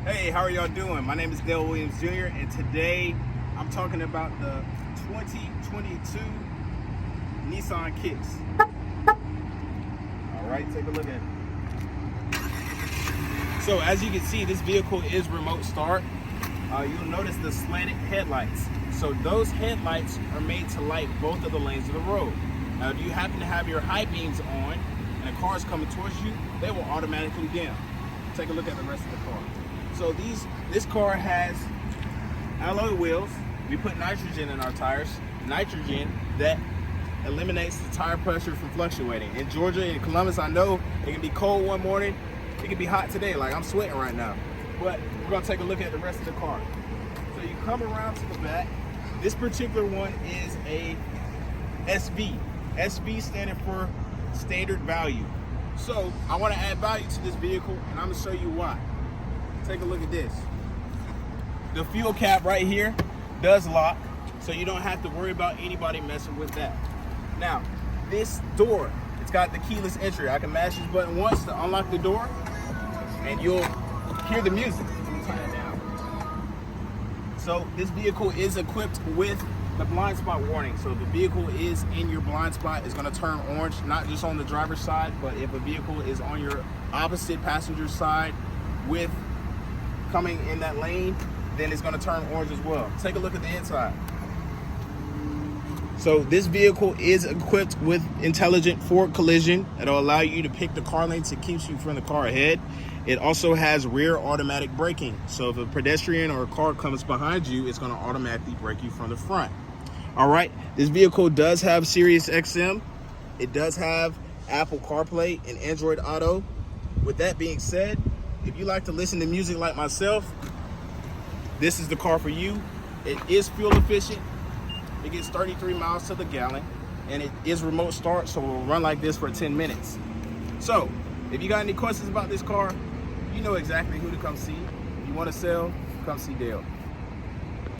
Hey, how are y'all doing? My name is Dale Williams Jr. and today I'm talking about the 2022 Nissan Kicks. Alright, take a look at it. So as you can see, this vehicle is remote start. You'll notice the slanted headlights. So those headlights are made to light both of the lanes of the road. Now if you happen to have your high beams on and a car is coming towards you, they will automatically dim. Take a look at the rest of the car. So this car has alloy wheels. We put nitrogen in our tires. Nitrogen that eliminates the tire pressure from fluctuating. In Georgia and Columbus, I know it can be cold one morning. It can be hot today, like I'm sweating right now. But we're gonna take a look at the rest of the car. So you come around to the back. This particular one is a SV. SV standing for standard value. So I wanna add value to this vehicle and I'm gonna show you why. Take a look at this. The fuel cap right here does lock, so you don't have to worry about anybody messing with that. Now, this door, it's got the keyless entry. I can mash this button once to unlock the door, and you'll hear the music. Let me turn it down. So this vehicle is equipped with the blind spot warning. So if the vehicle is in your blind spot, it's gonna turn orange, not just on the driver's side, but if a vehicle is on your opposite passenger side with coming in that lane, then it's going to turn orange as well. Take a look at the inside. So this vehicle is equipped with intelligent forward collision that'll allow you to pick the car lanes that keeps you from the car ahead. It also has rear automatic braking. So if a pedestrian or a car comes behind you, it's going to automatically brake you from the front. All right, this vehicle does have Sirius XM. It does have Apple CarPlay and Android Auto. With that being said, if you like to listen to music like myself, this is the car for you. It is fuel efficient. It gets 33 miles to the gallon, and it is remote start, so it will run like this for 10 minutes. So, if you got any questions about this car, you know exactly who to come see. If you want to sell, come see Dale.